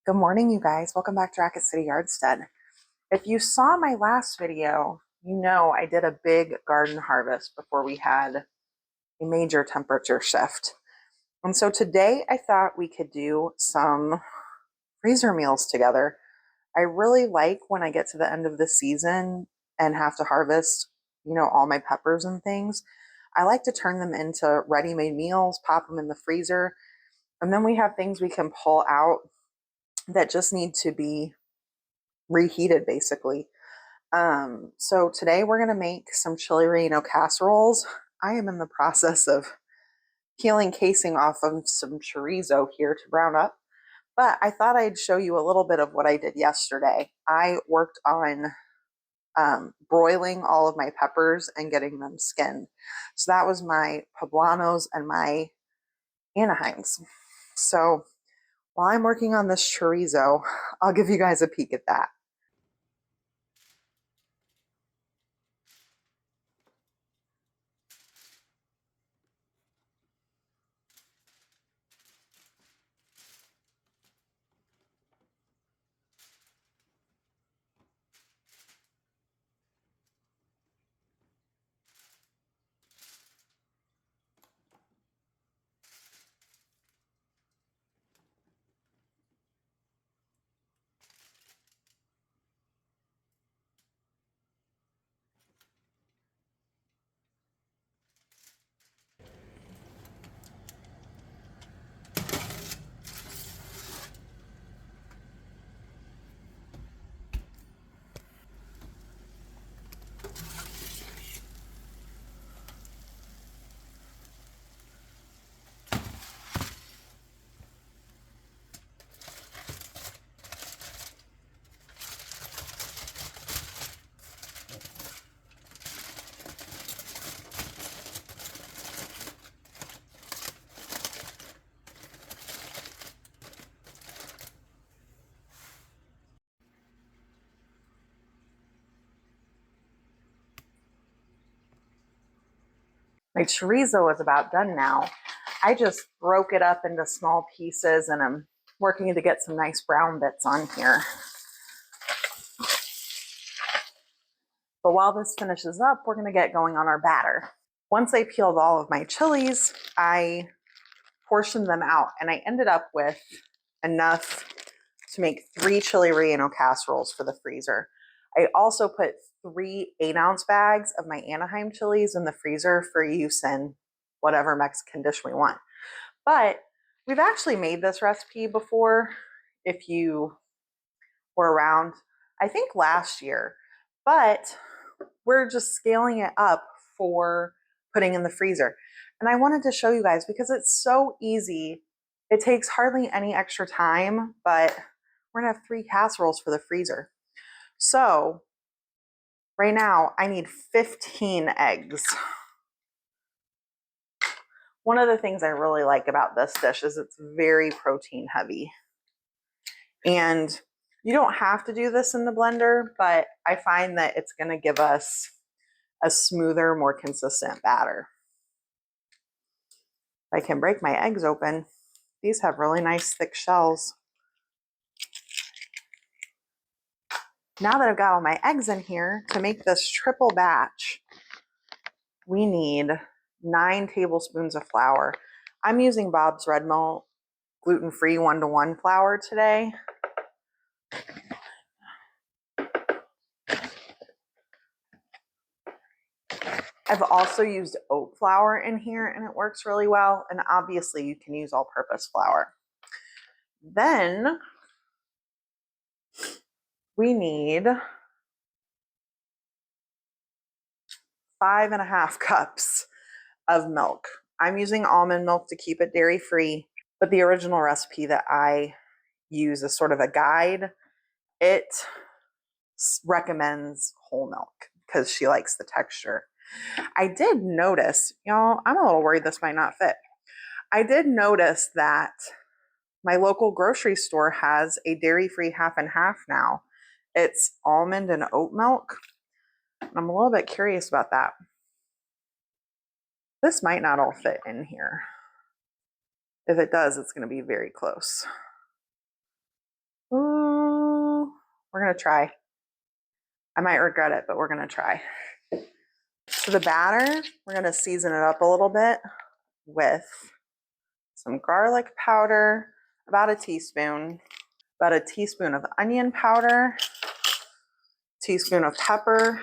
Good morning, you guys. Welcome back to Racket City Yardstead. If you saw my last video, you know I did a big garden harvest before we had a major temperature shift. And so today I thought we could do some freezer meals together. I really like when I get to the end of the season and have to harvest, all my peppers and things. I like to turn them into ready-made meals, pop them in the freezer, and then we have things we can pull out that just need to be reheated basically. So today we're going to make some chili relleno casseroles. I am in the process of peeling casing off of some chorizo here to brown up, but I thought I'd show you a little bit of what I did yesterday. I worked on broiling all of my peppers and getting them skinned. So that was my poblanos and my Anaheims. So while I'm working on this chorizo, I'll give you guys a peek at that. My chorizo is about done now. I just broke it up into small pieces and I'm working to get some nice brown bits on here. But while this finishes up, we're going to get going on our batter. Once I peeled all of my chilies, I portioned them out and I ended up with enough to make 3 chili relleno casseroles for the freezer. I also put 3 8-ounce bags of my Anaheim chilies in the freezer for use in whatever Mexican dish we want. But we've actually made this recipe before if you were around, I think last year, but we're just scaling it up for putting in the freezer. And I wanted to show you guys because it's so easy. It takes hardly any extra time, but we're gonna have 3 casseroles for the freezer. So right now I need 15 eggs. One of the things I really like about this dish is it's very protein heavy. And you don't have to do this in the blender, but I find that it's gonna give us a smoother, more consistent batter. If I can break my eggs open, these have really nice thick shells. Now that I've got all my eggs in here, to make this triple batch, we need 9 tablespoons of flour. I'm using Bob's Red Mill gluten-free 1-to-1 flour today. I've also used oat flour in here and it works really well. And obviously you can use all-purpose flour. Then we need 5.5 cups of milk. I'm using almond milk to keep it dairy-free, but the original recipe that I use is sort of a guide. It recommends whole milk because she likes the texture. I did notice, I'm a little worried this might not fit. I did notice that my local grocery store has a dairy-free half and half now. It's almond and oat milk. I'm a little bit curious about that. This might not all fit in here. If it does, it's going to be very close. We're gonna try. I might regret it, but we're gonna try. So the batter, we're gonna season it up a little bit with some garlic powder, about a teaspoon, about a teaspoon of onion powder, teaspoon of pepper.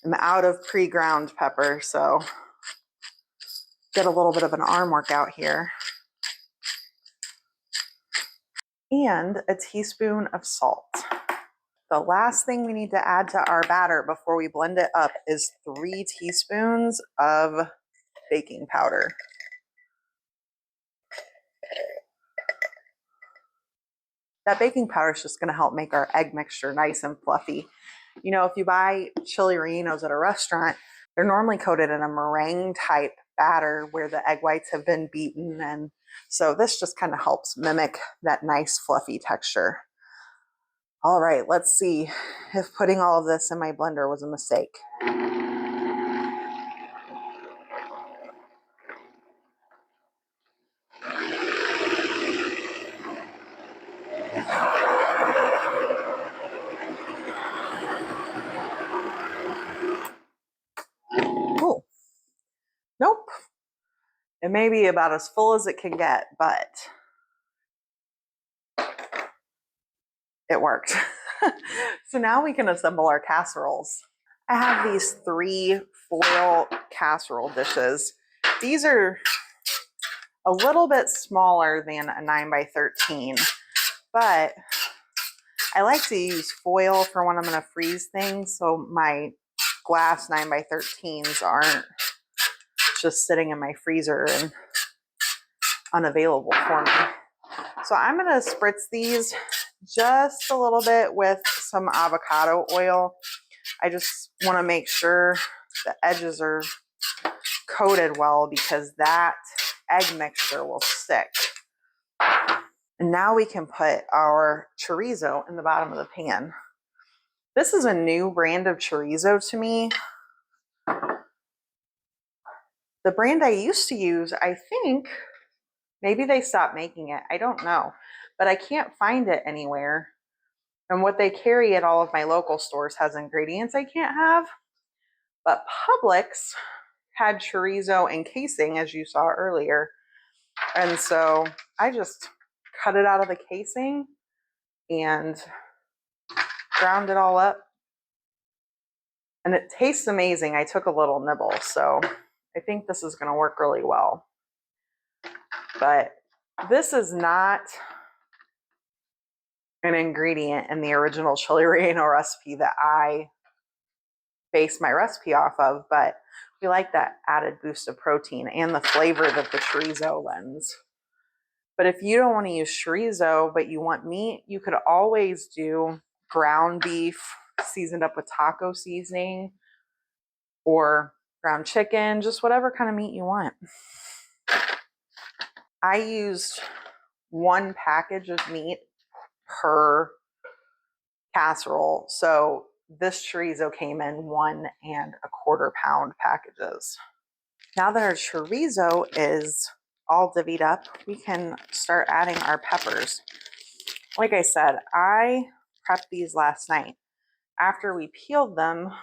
I'm out of pre-ground pepper, so get a little bit of an arm workout here. And a teaspoon of salt. The last thing we need to add to our batter before we blend it up is 3 teaspoons of baking powder. That baking powder is just going to help make our egg mixture nice and fluffy. You know, if you buy chili rellenos at a restaurant, they're normally coated in a meringue type batter where the egg whites have been beaten. And so this just kind of helps mimic that nice fluffy texture. All right, let's see if putting all of this in my blender was a mistake. Cool. Nope. It may be about as full as it can get, but it worked. So now we can assemble our casseroles. I have these 3 foil casserole dishes. These are a little bit smaller than a 9x13, but I like to use foil for when I'm going to freeze things, so my glass 9x13s aren't just sitting in my freezer and unavailable for me. So I'm going to spritz these just a little bit with some avocado oil. I just want to make sure the edges are coated well because that egg mixture will stick. And now we can put our chorizo in the bottom of the pan. This is a new brand of chorizo to me. The brand I used to use, I think, maybe they stopped making it. I don't know, but I can't find it anywhere. And what they carry at all of my local stores has ingredients I can't have. But Publix had chorizo and casing, as you saw earlier. And so I just cut it out of the casing and ground it all up. And it tastes amazing. I took a little nibble, so I think this is going to work really well. But this is not an ingredient in the original chili relleno recipe that I based my recipe off of, but we like that added boost of protein and the flavor that the chorizo lends. But if you don't want to use chorizo, but you want meat, you could always do ground beef seasoned up with taco seasoning or ground chicken, just whatever kind of meat you want. I used 1 package of meat per casserole. So this chorizo came in 1 1/4 pound packages. Now that our chorizo is all divvied up, we can start adding our peppers. Like I said, I prepped these last night. After we peeled them,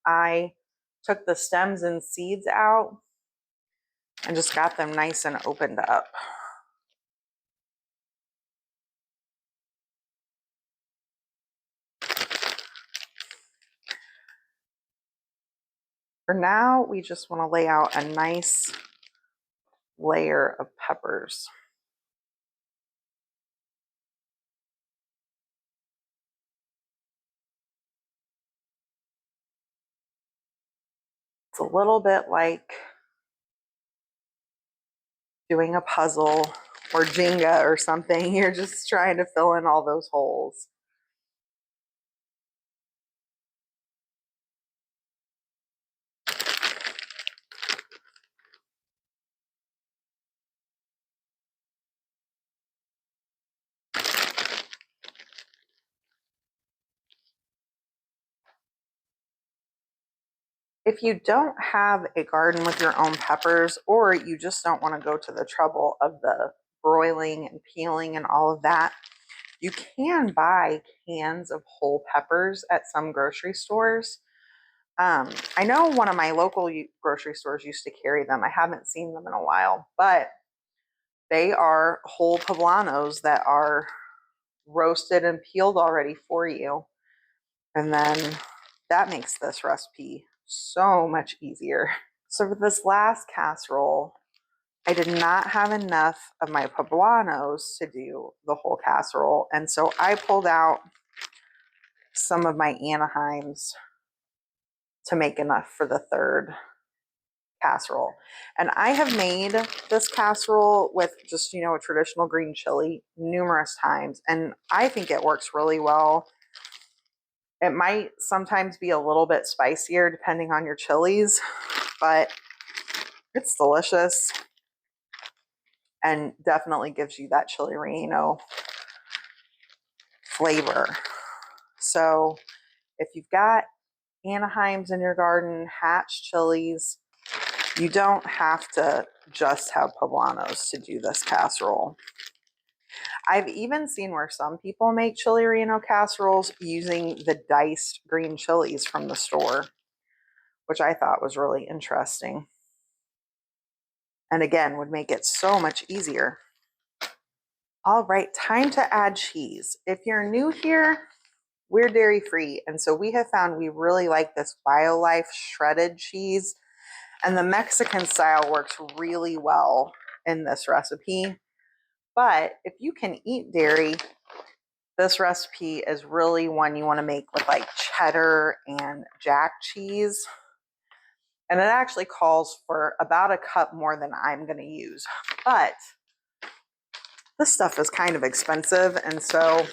I took the stems and seeds out and just got them nice and opened up. For now, we just want to lay out a nice layer of peppers. It's a little bit like doing a puzzle or Jenga or something. You're just trying to fill in all those holes. If you don't have a garden with your own peppers, or you just don't want to go to the trouble of the broiling and peeling and all of that, You can buy cans of whole peppers at some grocery stores. I know one of my local grocery stores used to carry them. I haven't seen them in a while, but they are whole poblanos that are roasted and peeled already for you. And then that makes this recipe so much easier. So for this last casserole, I did not have enough of my poblanos to do the whole casserole. And so I pulled out some of my Anaheims to make enough for the third casserole. And I have made this casserole with just, a traditional green chili numerous times. And I think it works really well. It might sometimes be a little bit spicier depending on your chilies, but it's delicious and definitely gives you that chili relleno flavor. So if you've got Anaheims in your garden, hatch chilies, you don't have to just have poblanos to do this casserole. I've even seen where some people make chili relleno casseroles using the diced green chilies from the store, which I thought was really interesting. And again, would make it so much easier. All right, time to add cheese. If you're new here, we're dairy free. And so we have found we really like this BioLife shredded cheese. And the Mexican style works really well in this recipe. But if you can eat dairy, this recipe is really one you want to make with like cheddar and jack cheese. And it actually calls for about a cup more than I'm going to use. But this stuff is kind of expensive. And so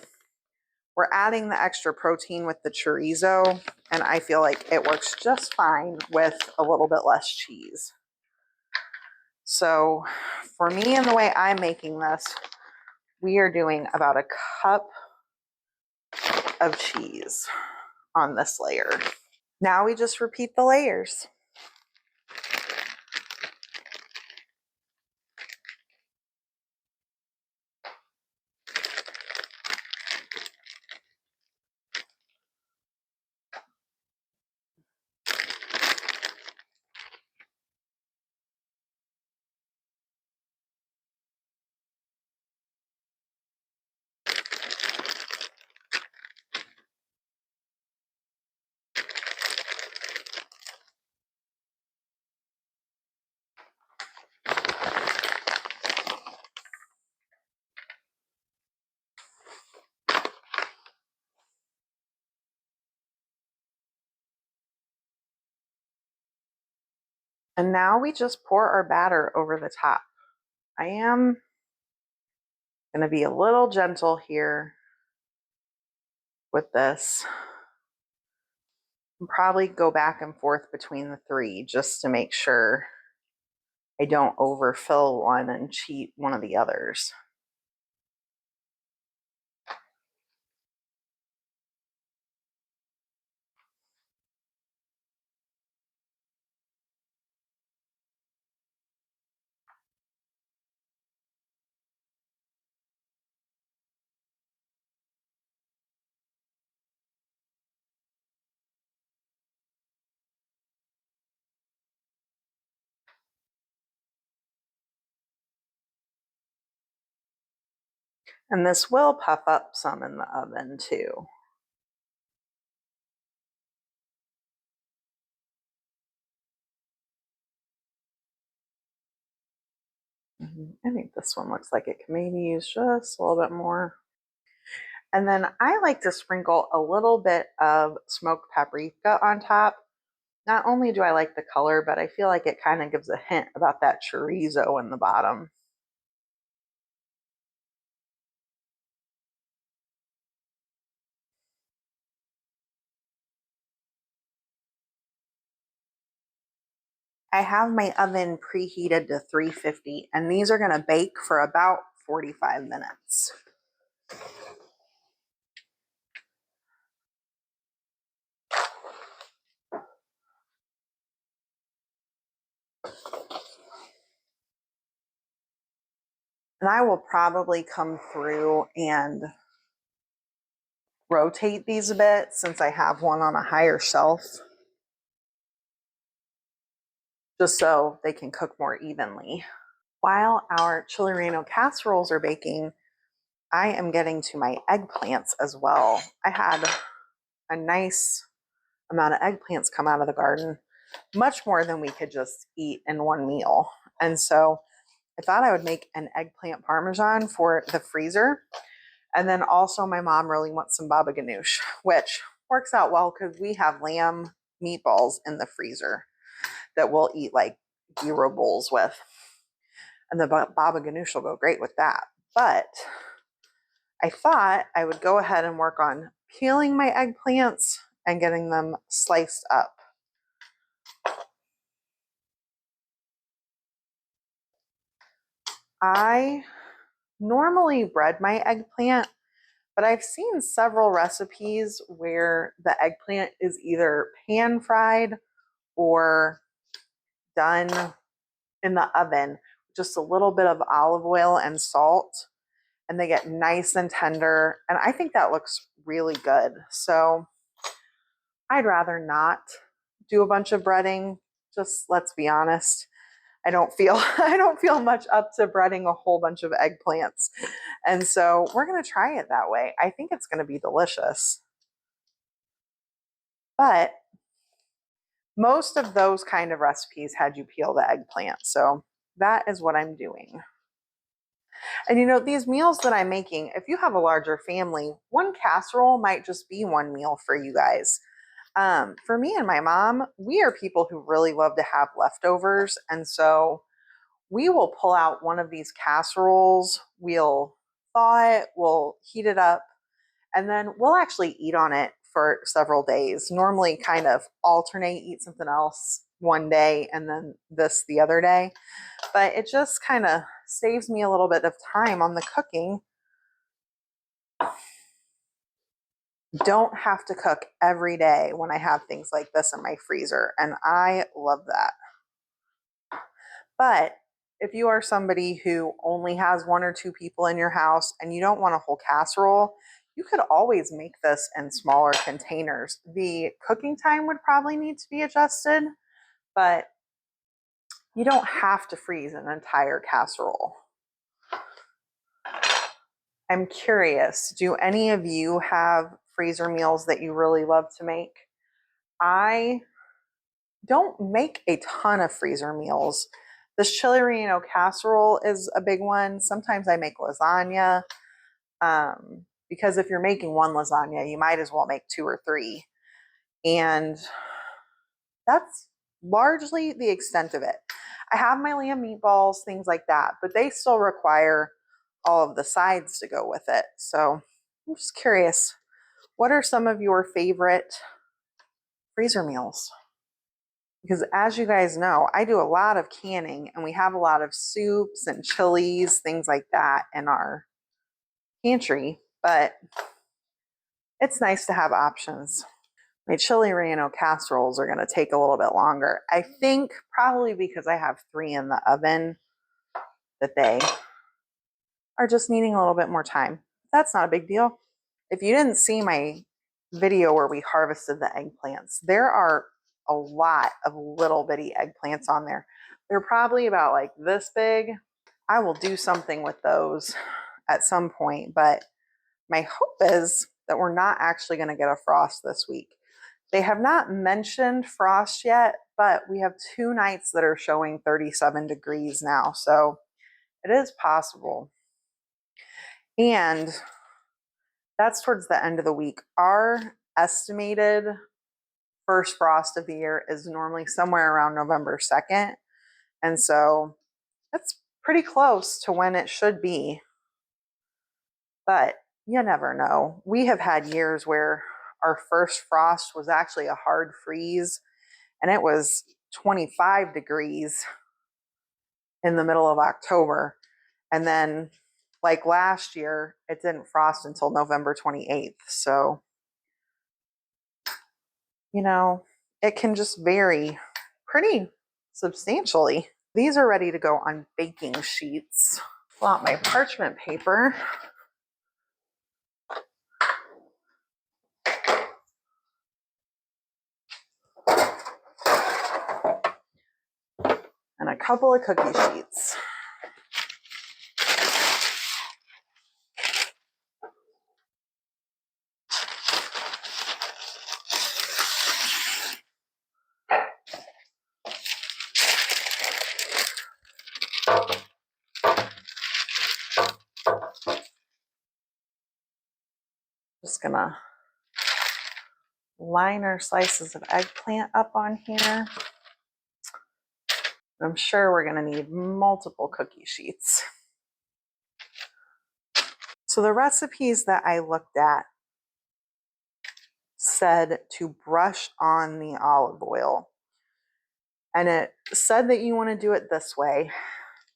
we're adding the extra protein with the chorizo. And I feel like it works just fine with a little bit less cheese. So for me and the way I'm making this, we are doing about a cup of cheese on this layer. Now we just repeat the layers. And now we just pour our batter over the top. I am going to be a little gentle here with this. And probably go back and forth between the three just to make sure I don't overfill one and cheat one of the others. And this will puff up some in the oven too. I think this one looks like it can maybe use just a little bit more. And then I like to sprinkle a little bit of smoked paprika on top. Not only do I like the color, but I feel like it kind of gives a hint about that chorizo in the bottom. I have my oven preheated to 350, and these are going to bake for about 45 minutes. And I will probably come through and rotate these a bit since I have one on a higher shelf, just so they can cook more evenly. While our chili relleno casseroles are baking, I am getting to my eggplants as well. I had a nice amount of eggplants come out of the garden, much more than we could just eat in one meal. And so I thought I would make an eggplant parmesan for the freezer. And then also my mom really wants some baba ganoush, which works out well because we have lamb meatballs in the freezer that we'll eat like gyro bowls with. And the baba ganoush will go great with that. But I thought I would go ahead and work on peeling my eggplants and getting them sliced up. I normally bread my eggplant, but I've seen several recipes where the eggplant is either pan fried or done in the oven, just a little bit of olive oil and salt, and they get nice and tender. And I think that looks really good. So I'd rather not do a bunch of breading. Just let's be honest. I don't feel much up to breading a whole bunch of eggplants. And so we're going to try it that way. I think it's going to be delicious. But most of those kind of recipes had you peel the eggplant. So that is what I'm doing. And you know, these meals that I'm making, if you have a larger family, one casserole might just be one meal for you guys. For me and my mom, we are people who really love to have leftovers. And so we will pull out one of these casseroles, we'll thaw it, we'll heat it up, and then we'll actually eat on it for several days. Normally kind of alternate, eat something else one day and then this the other day. But it just kind of saves me a little bit of time on the cooking. Don't have to cook every day when I have things like this in my freezer, and I love that. But if you are somebody who only has one or two people in your house and you don't want a whole casserole, you could always make this in smaller containers. The cooking time would probably need to be adjusted, but you don't have to freeze an entire casserole. I'm curious, do any of you have freezer meals that you really love to make? I don't make a ton of freezer meals. This chili relleno casserole is a big one. Sometimes I make lasagna, because if you're making one lasagna, you might as well make two or three. And that's largely the extent of it. I have my lamb meatballs, things like that, but they still require all of the sides to go with it. So I'm just curious, what are some of your favorite freezer meals? Because as you guys know, I do a lot of canning and we have a lot of soups and chilies, things like that in our pantry, but it's nice to have options. My chili relleno casseroles are going to take a little bit longer. I think probably because I have 3 in the oven that they are just needing a little bit more time. That's not a big deal. If you didn't see my video where we harvested the eggplants, there are a lot of little bitty eggplants on there. They're probably about like this big. I will do something with those at some point, but my hope is that we're not actually going to get a frost this week. They have not mentioned frost yet, but we have 2 nights that are showing 37 degrees now, so it is possible. And that's towards the end of the week. Our estimated first frost of the year is normally somewhere around November 2nd. And so that's pretty close to when it should be. But you never know. We have had years where our first frost was actually a hard freeze, and it was 25 degrees in the middle of October. And then, like last year, it didn't frost until November 28th. So, you know, it can just vary pretty substantially. These are ready to go on baking sheets. Pull out my parchment paper. couple of cookie sheets. Just gonna line our slices of eggplant up on here. I'm sure we're gonna need multiple cookie sheets. So the recipes that I looked at said to brush on the olive oil. And it said that you want to do it this way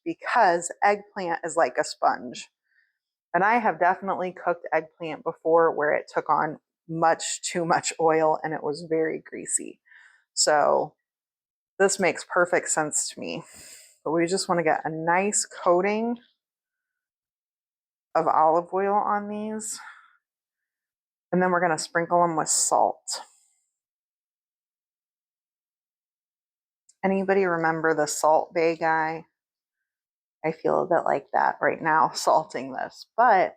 because eggplant is like a sponge. And I have definitely cooked eggplant before where it took on much too much oil and it was very greasy. So this makes perfect sense to me. But we just want to get a nice coating of olive oil on these. And then we're going to sprinkle them with salt. Anybody remember the Salt Bay guy? I feel a bit like that right now, salting this. But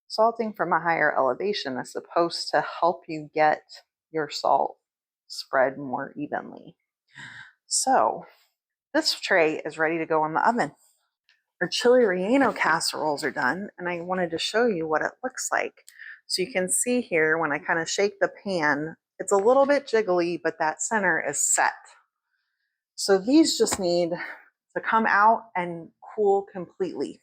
salting from a higher elevation is supposed to help you get your salt spread more evenly. So this tray is ready to go in the oven. Our chili relleno casseroles are done, and I wanted to show you what it looks like. So you can see here when I kind of shake the pan, it's a little bit jiggly, but that center is set. So these just need to come out and cool completely.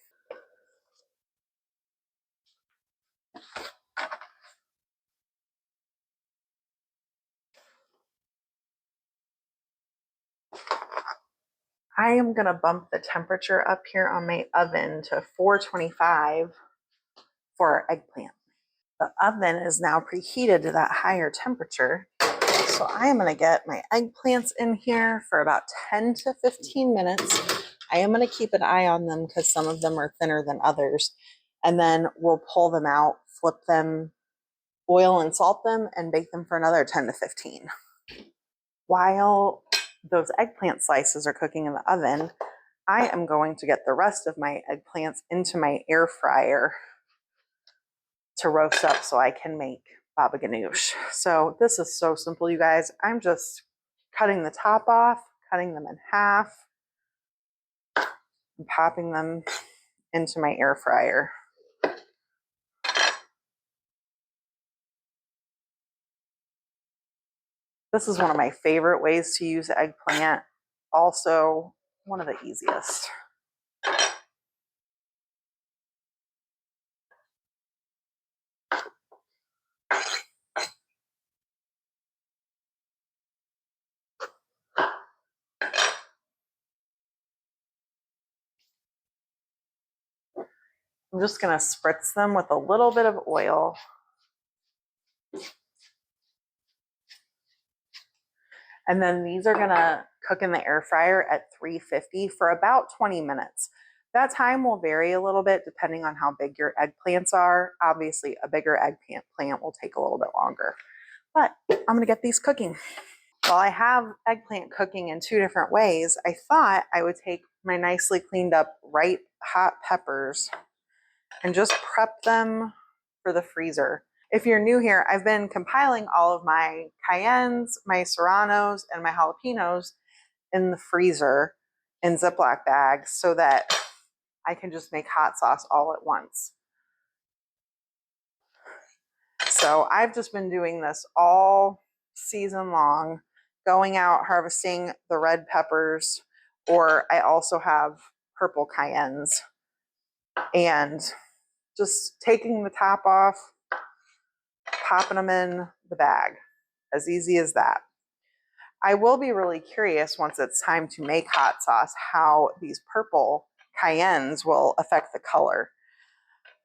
I am going to bump the temperature up here on my oven to 425 for our eggplant. The oven is now preheated to that higher temperature. So I am going to get my eggplants in here for about 10 to 15 minutes. I am going to keep an eye on them because some of them are thinner than others. And then we'll pull them out, flip them, oil and salt them, and bake them for another 10 to 15. While those eggplant slices are cooking in the oven, I am going to get the rest of my eggplants into my air fryer to roast up so I can make baba ganoush. So this is so simple, you guys. I'm just cutting the top off, cutting them in half, and popping them into my air fryer. This is one of my favorite ways to use eggplant. Also, one of the easiest. I'm just going to spritz them with a little bit of oil. And then these are going to cook in the air fryer at 350 for about 20 minutes. That time will vary a little bit depending on how big your eggplants are. Obviously, a bigger eggplant will take a little bit longer. But I'm going to get these cooking. While I have eggplant cooking in two different ways, I thought I would take my nicely cleaned up ripe hot peppers and just prep them for the freezer. If you're new here, I've been compiling all of my cayennes, my serranos, and my jalapenos in the freezer in Ziploc bags so that I can just make hot sauce all at once. So I've just been doing this all season long, going out harvesting the red peppers, or I also have purple cayennes, and just taking the top off, popping them in the bag. As easy as that. I will be really curious once it's time to make hot sauce how these purple cayennes will affect the color.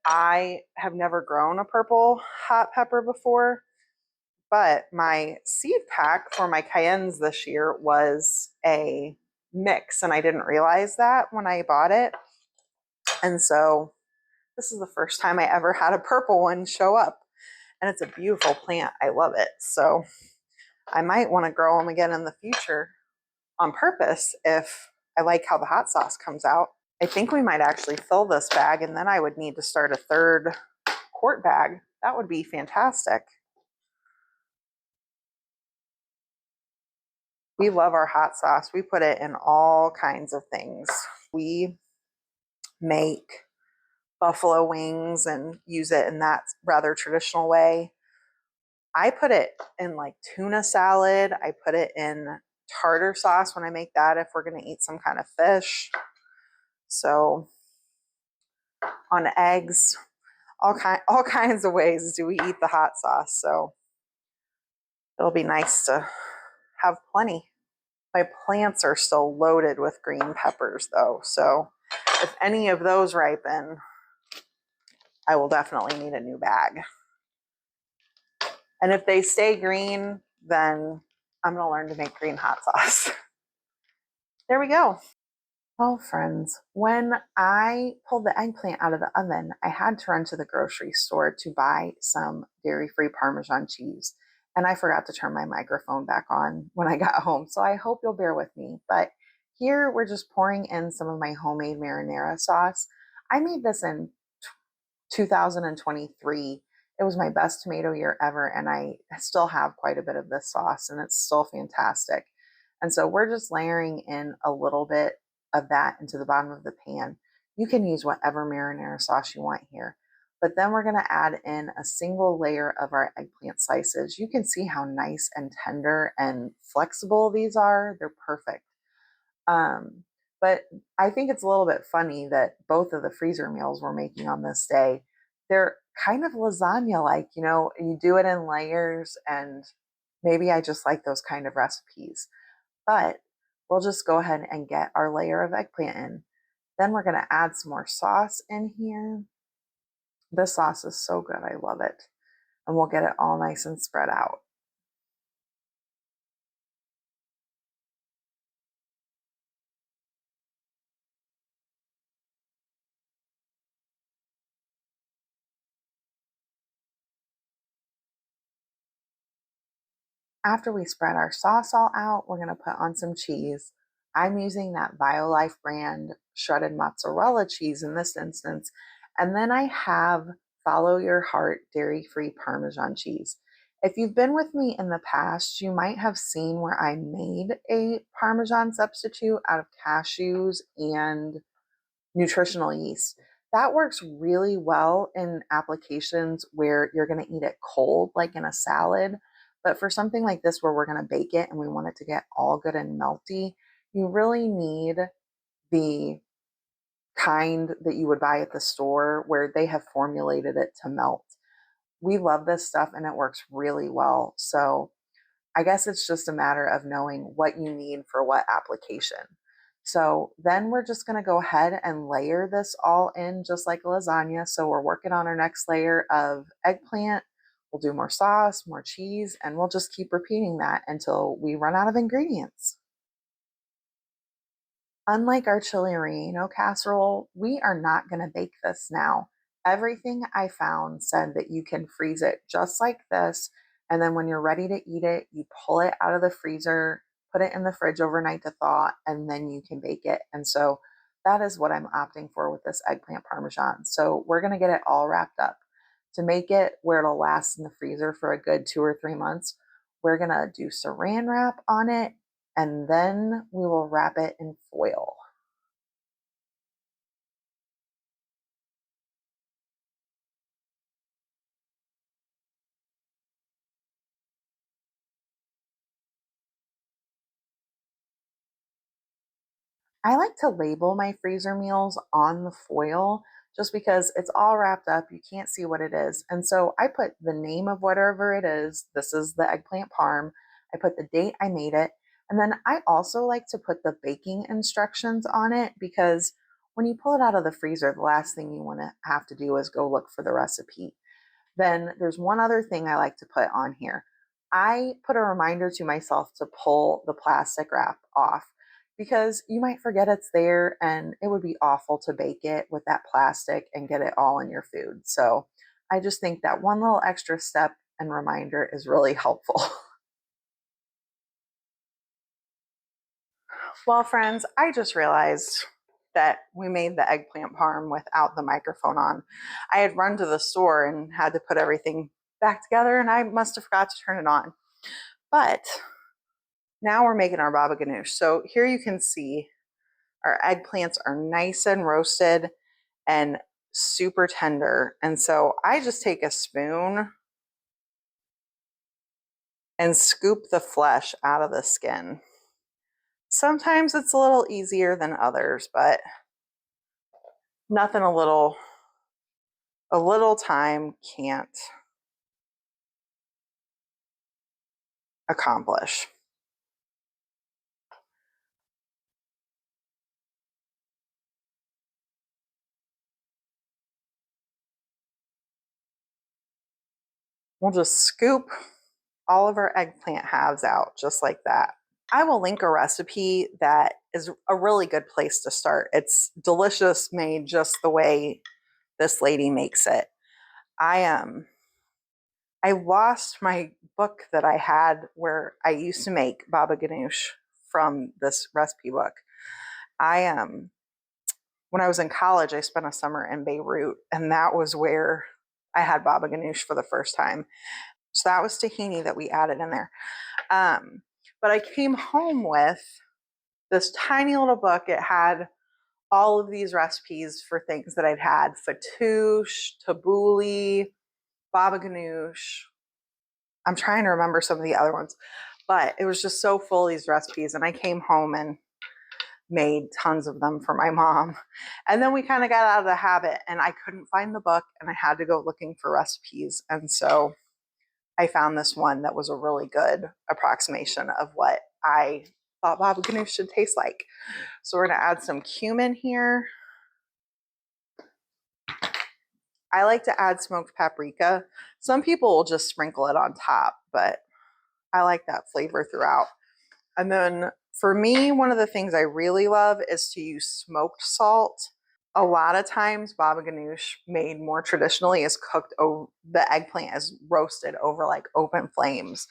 I have never grown a purple hot pepper before, but my seed pack for my cayennes this year was a mix, and I didn't realize that when I bought it. And so this is the first time I ever had a purple one show up, and it's a beautiful plant. I love it. So I might want to grow them again in the future on purpose if I like how the hot sauce comes out. I think we might actually fill this bag, and then I would need to start a third quart bag. That would be fantastic. We love our hot sauce. We put it in all kinds of things. We make buffalo wings and use it in that rather traditional way. I put it in like tuna salad. I put it in tartar sauce when I make that if we're going to eat some kind of fish. So on eggs, all kinds of ways do we eat the hot sauce. So it'll be nice to have plenty. My plants are still loaded with green peppers though. So if any of those ripen, I will definitely need a new bag. And if they stay green, then I'm going to learn to make green hot sauce. There we go. Well, friends, when I pulled the eggplant out of the oven, I had to run to the grocery store to buy some dairy-free Parmesan cheese. And I forgot to turn my microphone back on when I got home. So I hope you'll bear with me. But here we're just pouring in some of my homemade marinara sauce. I made this in 2023. It was my best tomato year ever, and I still have quite a bit of this sauce, and it's still fantastic. And so we're just layering in a little bit of that into the bottom of the pan. You can use whatever marinara sauce you want here. But then we're going to add in a single layer of our eggplant slices. You can see how nice and tender and flexible these are. They're perfect. But I think it's a little bit funny that both of the freezer meals we're making on this day, they're kind of lasagna-like, you do it in layers, and maybe I just like those kind of recipes. But we'll just go ahead and get our layer of eggplant in. Then we're going to add some more sauce in here. This sauce is so good. I love it. And we'll get it all nice and spread out. After we spread our sauce all out, we're going to put on some cheese. I'm using that BioLife brand shredded mozzarella cheese in this instance. And then I have Follow Your Heart dairy-free Parmesan cheese. If you've been with me in the past, you might have seen where I made a Parmesan substitute out of cashews and nutritional yeast. That works really well in applications where you're going to eat it cold, like in a salad. But for something like this, where we're going to bake it and we want it to get all good and melty, you really need the kind that you would buy at the store where they have formulated it to melt. We love this stuff and it works really well. So I guess it's just a matter of knowing what you need for what application. So then we're just going to go ahead and layer this all in just like lasagna. So we're working on our next layer of eggplant. We'll do more sauce, more cheese, and we'll just keep repeating that until we run out of ingredients. Unlike our chili relleno casserole, we are not going to bake this now. Everything I found said that you can freeze it just like this, and then when you're ready to eat it, you pull it out of the freezer, put it in the fridge overnight to thaw, and then you can bake it. And so that is what I'm opting for with this eggplant parmesan. So we're going to get it all wrapped up. To make it where it'll last in the freezer for a good 2 or 3 months, we're going to do saran wrap on it, and then we will wrap it in foil. I like to label my freezer meals on the foil just because it's all wrapped up. You can't see what it is. And so I put the name of whatever it is. This is the eggplant parm. I put the date I made it. And then I also like to put the baking instructions on it because when you pull it out of the freezer, the last thing you want to have to do is go look for the recipe. Then there's one other thing I like to put on here. I put a reminder to myself to pull the plastic wrap off because you might forget it's there and it would be awful to bake it with that plastic and get it all in your food. So I just think that one little extra step and reminder is really helpful. Well, friends, I just realized that we made the eggplant parm without the microphone on. I had run to the store and had to put everything back together, and I must have forgot to turn it on. But now we're making our baba ganoush. So here you can see our eggplants are nice and roasted and super tender. And so I just take a spoon and scoop the flesh out of the skin. Sometimes it's a little easier than others, but nothing a little time can't accomplish. We'll just scoop all of our eggplant halves out just like that. I will link a recipe that is a really good place to start. It's delicious, made just the way this lady makes it. I lost my book that I had where I used to make baba ganoush from this recipe book. When I was in college, I spent a summer in Beirut, and that was where I had baba ganoush for the first time. So that was tahini that we added in there. But I came home with this tiny little book. It had all of these recipes for things that I'd had: fattoush, tabbouleh, baba ganoush. I'm trying to remember some of the other ones, but it was just so full of these recipes. And I came home and made tons of them for my mom. And then we kind of got out of the habit, and I couldn't find the book, and I had to go looking for recipes. And so I found this one that was a really good approximation of what I thought baba ganoush should taste like. So we're going to add some cumin here. I like to add smoked paprika. Some people will just sprinkle it on top, but I like that flavor throughout. And then for me, one of the things I really love is to use smoked salt. A lot of times baba ganoush made more traditionally is cooked over, the eggplant is roasted over like open flames.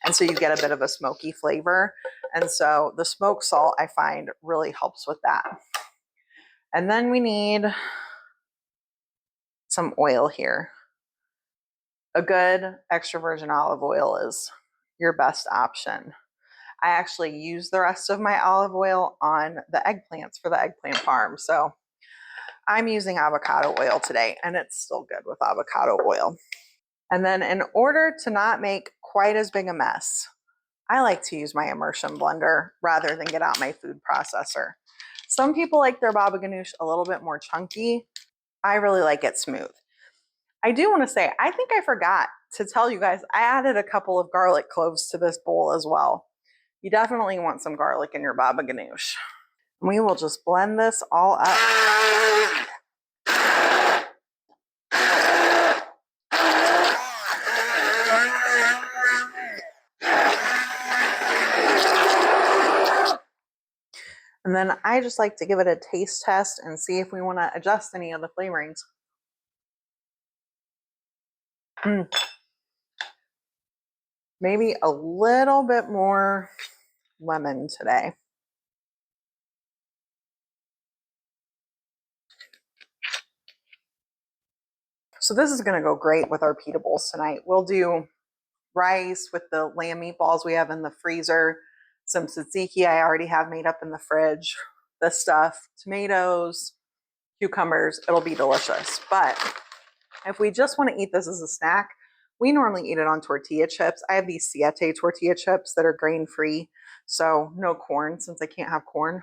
And so you get a bit of a smoky flavor. And so the smoked salt I find really helps with that. And then we need some oil here. A good extra virgin olive oil is your best option. I actually use the rest of my olive oil on the eggplants for the eggplant parm. So I'm using avocado oil today, and it's still good with avocado oil. And then in order to not make quite as big a mess, I like to use my immersion blender rather than get out my food processor. Some people like their baba ganoush a little bit more chunky. I really like it smooth. I do want to say, I think I forgot to tell you guys, I added a couple of garlic cloves to this bowl as well. You definitely want some garlic in your baba ganoush. We will just blend this all up. And then I just like to give it a taste test and see if we want to adjust any of the flavorings. Maybe a little bit more lemon today. So this is going to go great with our pita bowls tonight. We'll do rice with the lamb meatballs we have in the freezer, some tzatziki I already have made up in the fridge, this stuff, tomatoes, cucumbers. It'll be delicious. But if we just want to eat this as a snack, we normally eat it on tortilla chips. I have these Siete tortilla chips that are grain-free, so no corn since I can't have corn.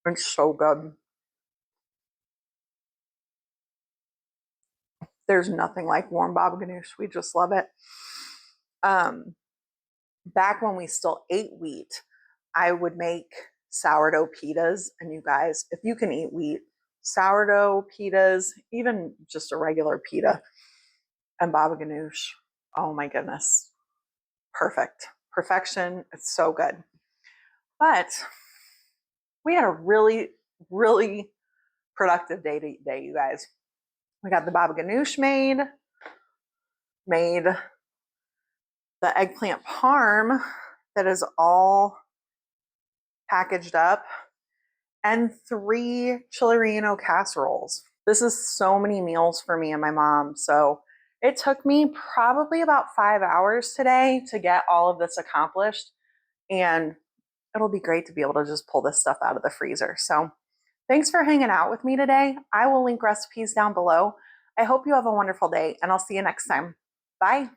It's so good. There's nothing like warm baba ganoush. We just love it. Back when we still ate wheat, I would make sourdough pitas. And you guys, if you can eat wheat, sourdough pitas, even just a regular pita and baba ganoush, oh my goodness, perfect. Perfection. It's so good. But we had a really, really productive day today, you guys. We got the baba ganoush made the eggplant parm that is all packaged up, and 3 chili relleno casseroles. This is so many meals for me and my mom. So it took me probably about 5 hours today to get all of this accomplished. And it'll be great to be able to just pull this stuff out of the freezer. So thanks for hanging out with me today. I will link recipes down below. I hope you have a wonderful day, and I'll see you next time. Bye.